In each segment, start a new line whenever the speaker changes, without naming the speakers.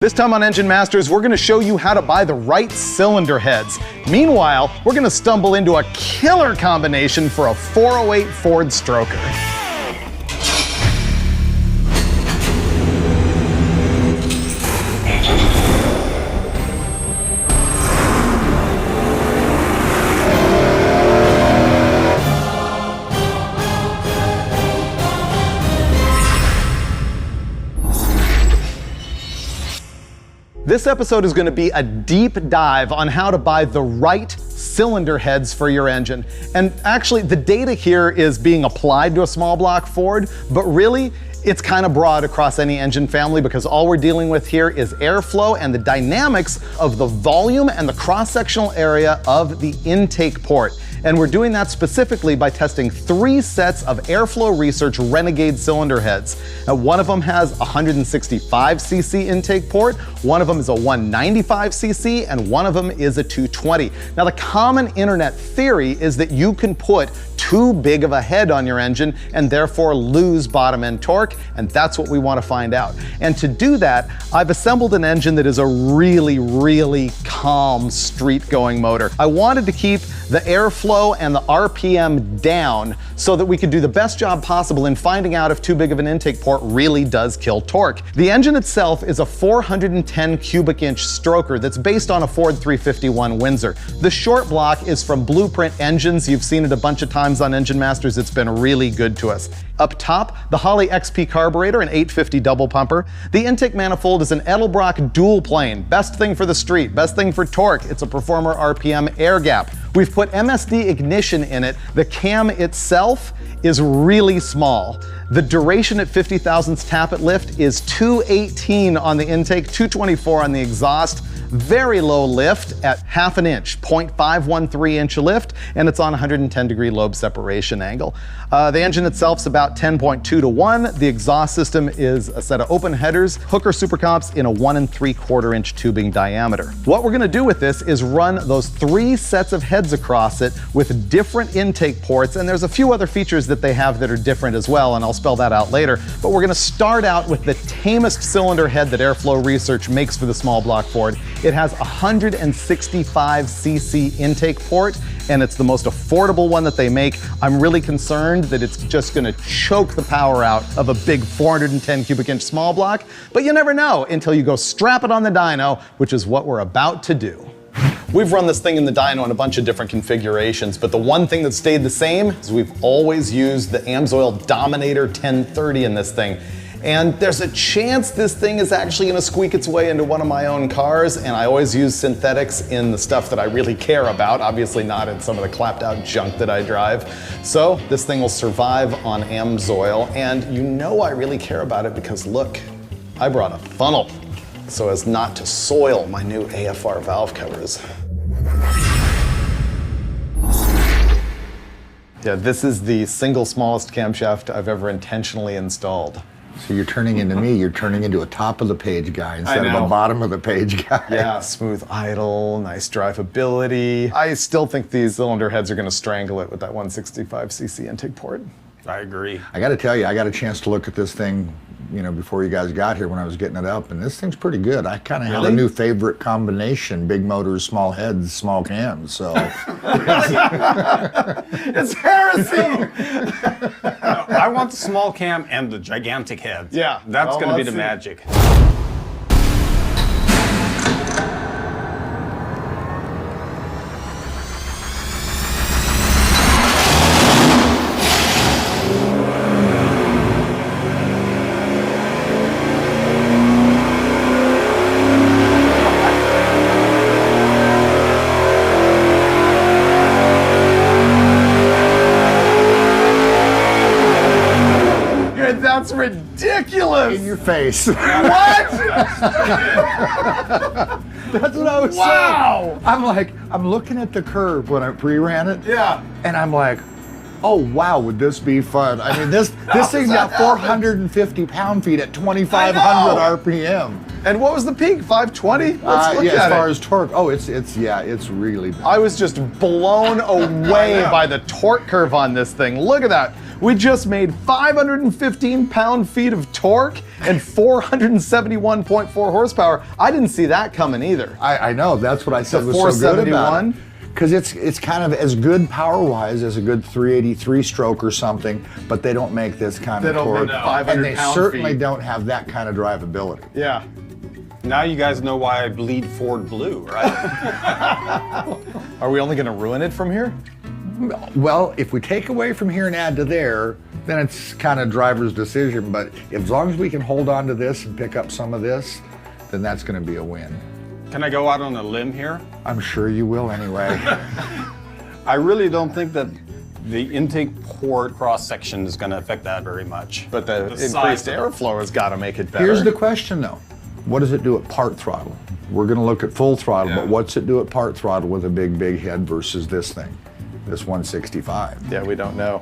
This time on Engine Masters, we're going to show you how to buy the right cylinder heads. Meanwhile, we're going to stumble into a killer combination for a 408 Ford Stroker. This episode is going to be a deep dive on how to buy the right cylinder heads for your engine. And actually, the data here is being applied to a small block Ford, but really, it's kind of broad across any engine family because all we're dealing with here is airflow and the dynamics of the volume and the cross-sectional area of the intake port. And we're doing that specifically by testing 3 sets of Airflow Research Renegade cylinder heads. Now, one of them has a 165cc intake port, one of them is a 195cc, and one of them is a 220. Now, the common internet theory is that you can put too big of a head on your engine and therefore lose bottom end torque, and that's what we want to find out. And to do that, I've assembled an engine that is a really calm street going motor. I wanted to keep the airflow and the RPM down so that we could do the best job possible in finding out if too big of an intake port really does kill torque. The engine itself is a 410 cubic inch stroker that's based on a Ford 351 Windsor. The short block is from Blueprint Engines. You've seen it a bunch of times on Engine Masters. It's been really good to us. Up top, the Holley XP carburetor, an 850 double pumper. The intake manifold is an Edelbrock dual plane. Best thing for the street, best thing for torque. It's a Performer RPM air gap. We've put MSD ignition in it. The cam itself is really small. The duration at 50 thousandths tappet lift is 218 on the intake, 224 on the exhaust. Very low lift at half an inch, 0.513 inch lift, and it's on 110 degree lobe separation angle. The engine itself's about 10.2 to 1. The exhaust system is a set of open headers, Hooker Super Comps in a 1 3/4 inch tubing diameter. What we're gonna do with this is run those 3 sets of heads across it with different intake ports, and there's a few other features that they have that are different as well, and I'll spell that out later. But we're gonna start out with the tamest cylinder head that Airflow Research makes for the small block Ford. It has a 165cc intake port, and it's the most affordable one that they make. I'm really concerned that it's just gonna choke the power out of a big 410 cubic inch small block, but you never know until you go strap it on the dyno, which is what we're about to do. We've run this thing in the dyno in a bunch of different configurations, but the one thing that stayed the same is we've always used the AMSOIL Dominator 1030 in this thing. And there's a chance this thing is actually gonna squeak its way into one of my own cars, and I always use synthetics in the stuff that I really care about, obviously not in some of the clapped out junk that I drive. So this thing will survive on AMSOIL, and you know I really care about it because look, I brought a funnel so as not to soil my new AFR valve covers. Yeah, this is the single smallest camshaft I've ever intentionally installed.
So you're turning into me, you're turning into a top of the page guy instead of a bottom of the page guy.
Yeah, smooth idle, nice drivability. I still think these cylinder heads are gonna strangle it with that 165cc intake port.
I agree.
I gotta tell you, I got a chance to look at this thing, you know, before you guys got here when I was getting it up, and this thing's pretty good. I kind of have a new favorite combination, big motors, small heads, small cams, so.
It's heresy!
I want the small cam and the gigantic heads.
Yeah.
That's
Well,
going to be
let's
the
see.
magic.
That's ridiculous!
In your face.
What?
That's what I was saying. I'm looking at the curve when I pre-ran it.
Yeah.
And I'm like, oh wow, would this be fun? I mean, this thing's got 450 pound-feet at 2,500 RPM.
And what was the peak? 520? Let's look
yeah,
at
as far
it.
as torque. Oh, it's really bad.
I was just blown away by the torque curve on this thing. Look at that. We just made 515 pound-feet of torque and 471.4 horsepower. I didn't see that coming either.
I know, that's what I said was so good about it. Because it's kind of as good power-wise as a good 383 stroke or something, but they don't make this kind of torque. And they certainly don't have that kind of drivability.
Yeah.
Now you guys know why I bleed Ford blue, right?
Are we only going to ruin it from here?
Well, if we take away from here and add to there, then it's kind of driver's decision. But as long as we can hold on to this and pick up some of this, then that's going to be a win.
Can I go out on a limb here?
I'm sure you will anyway.
I really don't think that the intake port cross-section is going to affect that very much.
But the increased airflow has got to make it better.
Here's the question, though. What does it do at part throttle? We're going to look at full throttle, but what's it do at part throttle with a big head versus this thing? This 165.
Yeah, we don't know.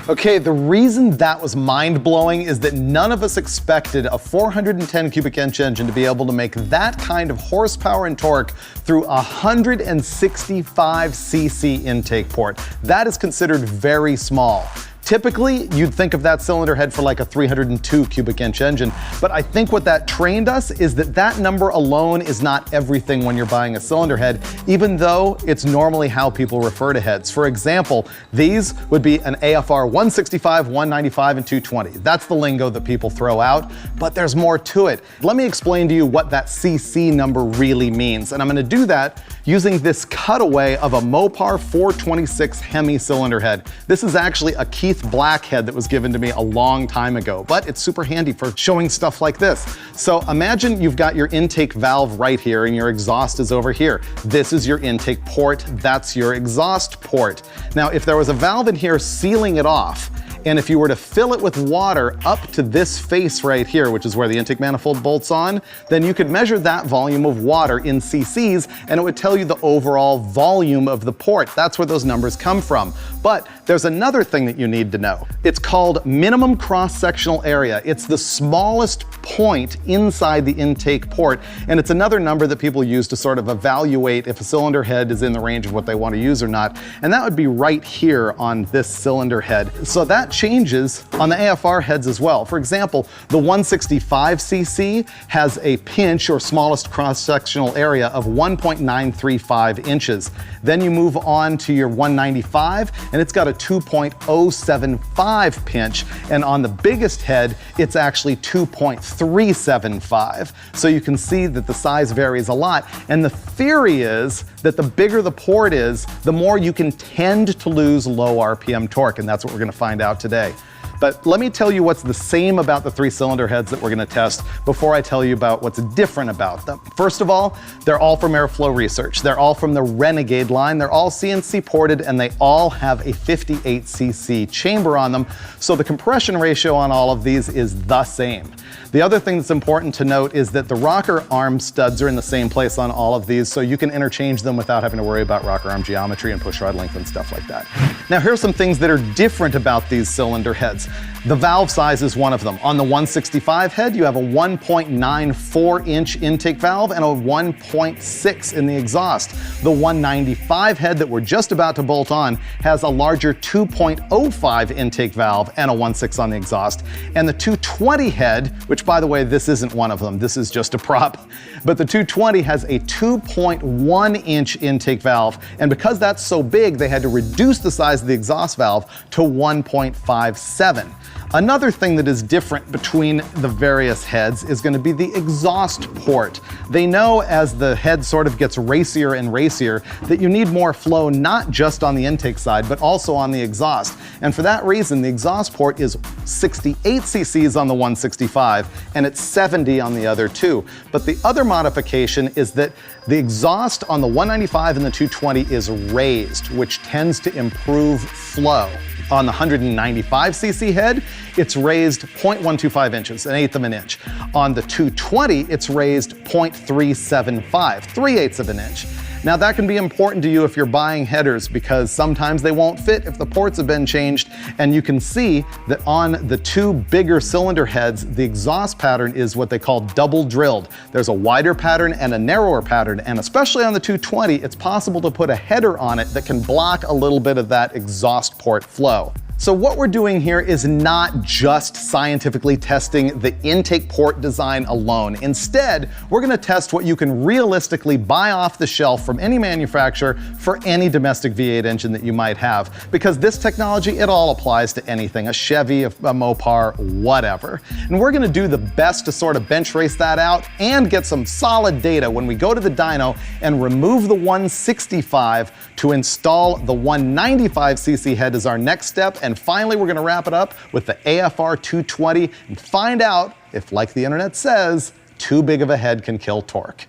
Okay, the reason that was mind-blowing is that none of us expected a 410 cubic inch engine to be able to make that kind of horsepower and torque through a 165 cc intake port. That is considered very small. Typically, you'd think of that cylinder head for like a 302 cubic inch engine, but I think what that trained us is that that number alone is not everything when you're buying a cylinder head, even though it's normally how people refer to heads. For example, these would be an AFR 165, 195, and 220. That's the lingo that people throw out, but there's more to it. Let me explain to you what that CC number really means, and I'm gonna do that using this cutaway of a Mopar 426 Hemi cylinder head. This is actually a Keith Black head that was given to me a long time ago, but it's super handy for showing stuff like this. So imagine you've got your intake valve right here and your exhaust is over here. This is your intake port, that's your exhaust port. Now, if there was a valve in here sealing it off, and if you were to fill it with water up to this face right here, which is where the intake manifold bolts on, then you could measure that volume of water in cc's and it would tell you the overall volume of the port. That's where those numbers come from. But there's another thing that you need to know. It's called minimum cross-sectional area. It's the smallest point inside the intake port, and it's another number that people use to sort of evaluate if a cylinder head is in the range of what they want to use or not, and that would be right here on this cylinder head. So that changes on the AFR heads as well. For example, the 165cc has a pinch or smallest cross-sectional area of 1.935 inches. Then you move on to your 195, and it's got a 2.075 pinch, and on the biggest head, it's actually 2.375. So you can see that the size varies a lot, and the theory is that the bigger the port is, the more you can tend to lose low RPM torque, and that's what we're gonna find out today. But let me tell you what's the same about the three cylinder heads that we're gonna test before I tell you about what's different about them. First of all, they're all from Airflow Research. They're all from the Renegade line. They're all CNC ported and they all have a 58cc chamber on them. So the compression ratio on all of these is the same. The other thing that's important to note is that the rocker arm studs are in the same place on all of these, so you can interchange them without having to worry about rocker arm geometry and push rod length and stuff like that. Now here's some things that are different about these cylinder heads. The valve size is one of them. On the 165 head, you have a 1.94 inch intake valve and a 1.6 in the exhaust. The 195 head that we're just about to bolt on has a larger 2.05 intake valve and a 1.6 on the exhaust. And the 220 head, which by the way, this isn't one of them, this is just a prop, but the 220 has a 2.1 inch intake valve, and because that's so big, they had to reduce the size of the exhaust valve to 1.57. Another thing that is different between the various heads is going to be the exhaust port. They know as the head sort of gets racier and racier that you need more flow not just on the intake side but also on the exhaust. And for that reason, the exhaust port is 68 cc's on the 165 and it's 70 on the other two. But the other modification is that the exhaust on the 195 and the 220 is raised, which tends to improve flow. On the 195cc head, it's raised 0.125 inches, 1/8 of an inch. On the 220, it's raised 0.375, 3/8 of an inch. Now that can be important to you if you're buying headers because sometimes they won't fit if the ports have been changed, and you can see that on the two bigger cylinder heads, the exhaust pattern is what they call double drilled. There's a wider pattern and a narrower pattern, and especially on the 220, it's possible to put a header on it that can block a little bit of that exhaust port flow. So what we're doing here is not just scientifically testing the intake port design alone. Instead, we're gonna test what you can realistically buy off the shelf from any manufacturer for any domestic V8 engine that you might have. Because this technology, it all applies to anything, a Chevy, a Mopar, whatever. And we're gonna do the best to sort of bench race that out and get some solid data when we go to the dyno and remove the 165 to install the 195cc head as our next step. And finally, we're gonna wrap it up with the AFR 220 and find out if, like the internet says, too big of a head can kill torque.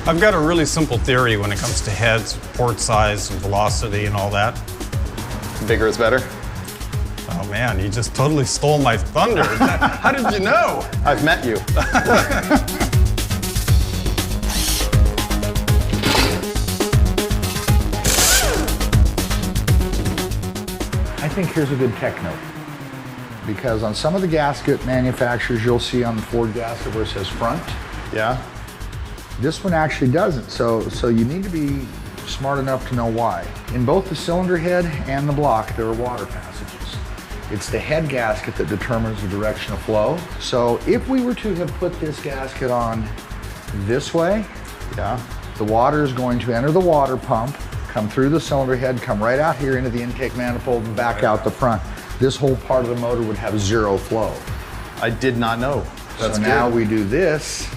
I've got a really simple theory when it comes to heads, port size, and velocity and all that.
Bigger is better?
Oh man, you just totally stole my thunder. How did you know?
I've met you.
I think here's a good tech note. Because on some of the gasket manufacturers, you'll see on the Ford gasket where it says front.
Yeah.
This one actually doesn't, so you need to be smart enough to know why. In both the cylinder head and the block, there are water passages. It's the head gasket that determines the direction of flow. So if we were to have put this gasket on this way,
Yeah.
the water is going to enter the water pump, come through the cylinder head, come right out here into the intake manifold and back out the front. This whole part of the motor would have zero flow.
I did not know. That's
so now we do this,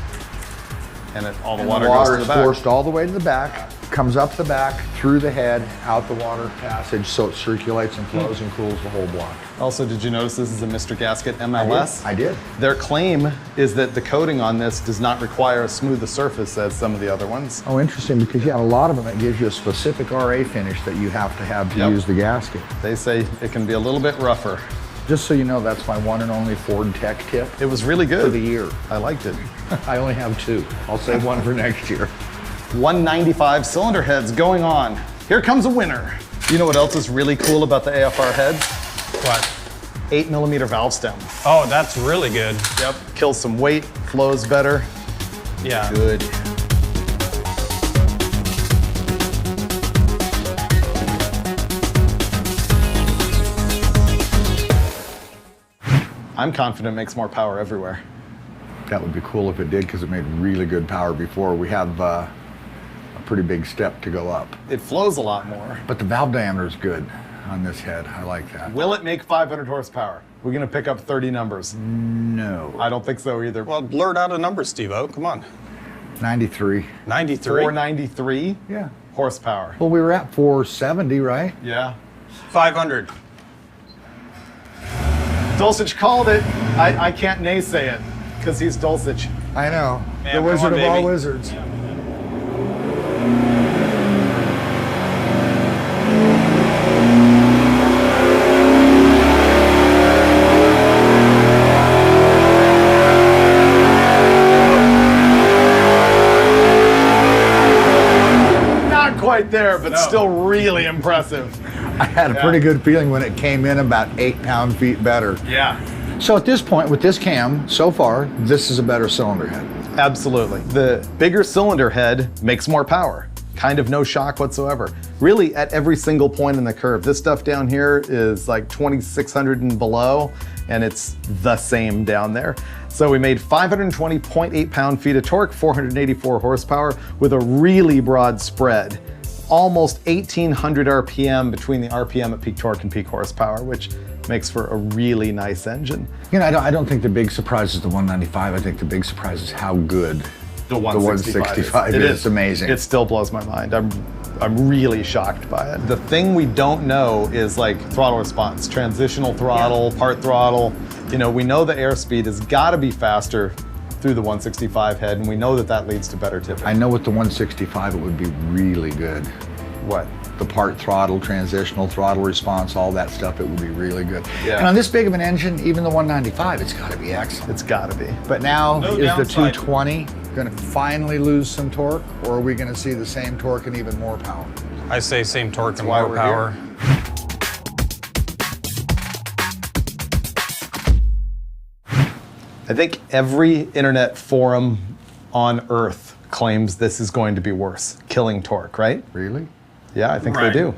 and all the
and
water
the
goes
water
to
is
the back.
forced all the way to the back, comes up the back, through the head, out the water passage, so it circulates and flows and cools the whole block.
Also, did you notice this is a Mr. Gasket MLS?
I did.
Their claim is that the coating on this does not require as smooth a surface as some of the other ones.
Oh, interesting, because yeah, a lot of them, it gives you a specific RA finish that you have to
Yep.
use the gasket.
They say it can be a little bit rougher.
Just so you know, that's my one and only Ford Tech tip
It was really good.
for the year.
I liked it.
I only have two. I'll save one for next year.
195 cylinder heads going on. Here comes a winner. You know what else is really cool about the AFR heads?
What?
8mm valve stem.
Oh, that's really good.
Yep. Kills some weight, flows better.
Yeah.
Good. I'm confident it makes more power everywhere.
That would be cool if it did, because it made really good power before. We have a pretty big step to go up.
It flows a lot more.
But the valve diameter is good on this head. I like that.
Will it make 500 horsepower? We're gonna pick up 30 numbers.
No.
I don't think so either.
Well, blurt out a number, Steve-O. Come on.
93.
93?
493
Yeah.
horsepower.
Well, we were at 470, right?
Yeah.
500.
Dulcich called it. I can't naysay it, because he's Dulcich.
I know.
Man,
the
come
wizard
on,
of all
baby.
wizards.
Not quite there, but
No.
still really impressive.
I had a pretty good feeling when it came in about 8 pound-feet better.
Yeah.
So at this point, with this cam, so far, this is a better cylinder head.
Absolutely. The bigger cylinder head makes more power. Kind of no shock whatsoever. Really, at every single point in the curve. This stuff down here is like 2,600 and below, and it's the same down there. So we made 520.8 pound-feet of torque, 484 horsepower, with a really broad spread. Almost 1,800 RPM between the RPM at peak torque and peak horsepower, which makes for a really nice engine.
You know, I don't think the big surprise is the 195. I think the big surprise is how good
The 165
is. It's amazing.
It still blows my mind. I'm really shocked by it. The thing we don't know is like throttle response, transitional throttle, part throttle. You know, we know the airspeed has got to be faster through the 165 head, and we know that that leads to better tipping.
I know with the 165 it would be really good.
What?
The part throttle, transitional throttle response, all that stuff, it would be really good.
Yeah.
And on this big of an engine, even the 195, it's got to be excellent.
It's got to be.
But now,
No
is the
downside.
220 going to finally lose some torque, or are we going to see the same torque and even more power?
I say same torque and
why
more
we're
power.
I think every internet forum on Earth claims this is going to be worse, killing torque, right?
Really?
Yeah, I think they do.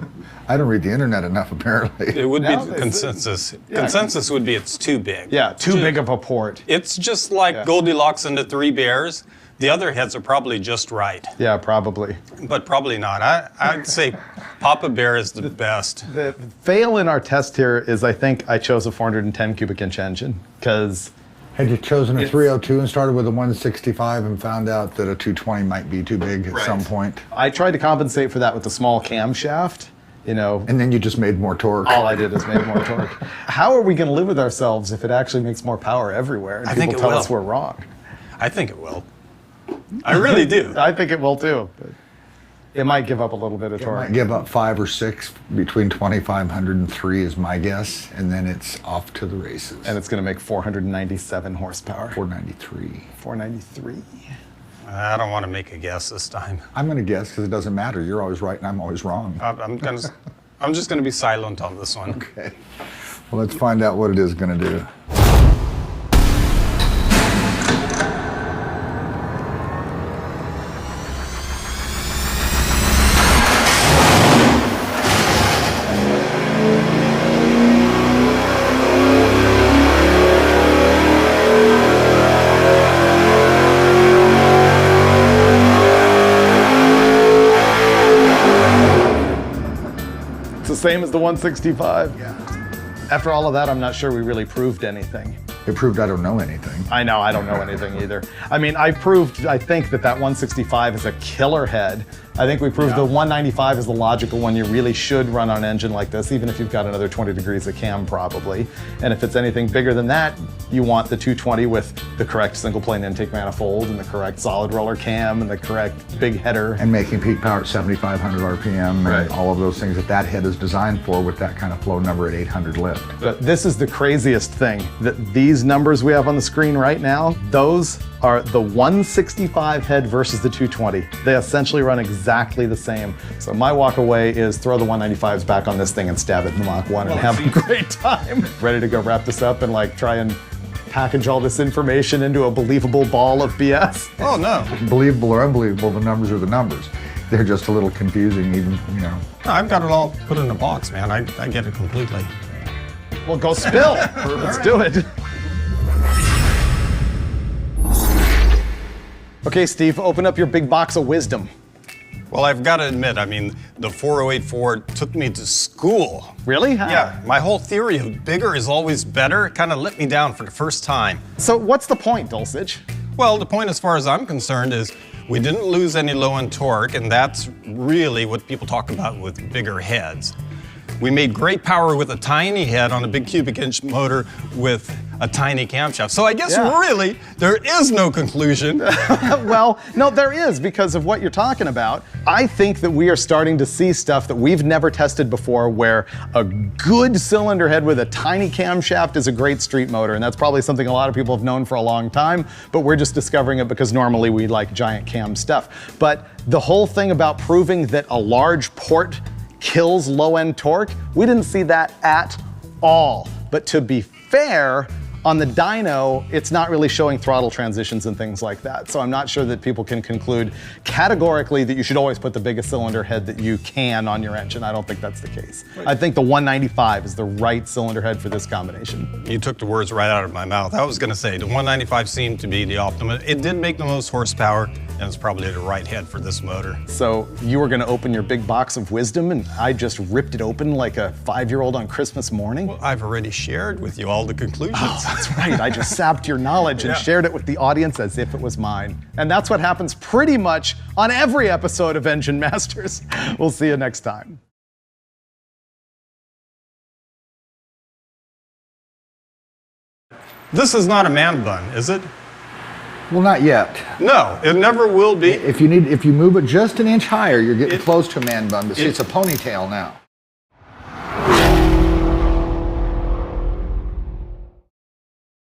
I don't read the internet enough, apparently.
It would be the consensus. Yeah. Consensus would be it's too big.
Yeah, too big of a port.
It's just like Goldilocks and the Three Bears. The other heads are probably just right.
Yeah, probably.
But probably not. I'd say Papa Bear is the best.
The fail in our test here is I think I chose a 410 cubic inch engine because...
Had you chosen a 302 and started with a 165 and found out that a 220 might be too big at some point?
I tried to compensate for that with the small camshaft, you know.
And then you just made more torque.
All I did is make more torque. How are we going to live with ourselves if it actually makes more power everywhere and people tell us we're wrong?
I think it will. I really do.
I think it will too. But it might give up a little bit of torque.
It might give up 5 or 6 between 2,500 and 3 is my guess, and then it's off to the races.
And it's going to make 497 horsepower.
493.
493.
I don't want to make a guess this time.
I'm going to guess because it doesn't matter. You're always right and I'm always wrong.
I'm just going to be silent on this one.
Okay. Well, let's find out what it is going to do.
Same as the 165.
Yeah.
After all of that, I'm not sure we really proved anything.
It proved I don't know anything.
I know, I don't know anything either. I mean, I think that 165 is a killer head. I think we proved the 195 is the logical one you really should run on an engine like this, even if you've got another 20 degrees of cam probably. And if it's anything bigger than that, you want the 220 with the correct single plane intake manifold and the correct solid roller cam and the correct big header.
And making peak power at 7,500 RPM and all of those things that head is designed for with that kind of flow number at 800 lift.
But this is the craziest thing, that these numbers we have on the screen right now, those are the 165 head versus the 220. They essentially run exactly the same. So my walk away is throw the 195s back on this thing and stab it in the Mach 1 and have a great time. Ready to go wrap this up and like try and package all this information into a believable ball of BS?
Oh no.
Believable or unbelievable, the numbers are the numbers. They're just a little confusing even, you know.
No, I've got it all put in a box, man. I get it completely.
Well, go spill. Let's do it. Okay, Steve, open up your big box of wisdom.
Well, I've got to admit, I mean, the 408 Ford took me to school.
Really? How?
Yeah, my whole theory of bigger is always better kind of let me down for the first time.
So what's the point, Dulcich?
Well, the point as far as I'm concerned is we didn't lose any low-end torque, and that's really what people talk about with bigger heads. We made great power with a tiny head on a big cubic inch motor with a tiny camshaft. So I guess really there is no conclusion.
Well, no, there is because of what you're talking about. I think that we are starting to see stuff that we've never tested before where a good cylinder head with a tiny camshaft is a great street motor. And that's probably something a lot of people have known for a long time, but we're just discovering it because normally we like giant cam stuff. But the whole thing about proving that a large port kills low-end torque, we didn't see that at all. But to be fair, on the dyno, it's not really showing throttle transitions and things like that. So I'm not sure that people can conclude categorically that you should always put the biggest cylinder head that you can on your engine. I don't think that's the case. Right. I think the 195 is the right cylinder head for this combination.
You took the words right out of my mouth. I was gonna say the 195 seemed to be the optimum. It did make the most horsepower, and it's probably the right head for this motor.
So you were gonna open your big box of wisdom and I just ripped it open like a 5-year-old on Christmas morning?
Well, I've already shared with you all the conclusions.
Oh, that's right, I just sapped your knowledge and shared it with the audience as if it was mine. And that's what happens pretty much on every episode of Engine Masters. We'll see you next time.
This is not a man bun, is it?
Well, not yet.
No, it never will be.
If you move it just an inch higher, you're getting close to a man bun, but see, it's a ponytail now.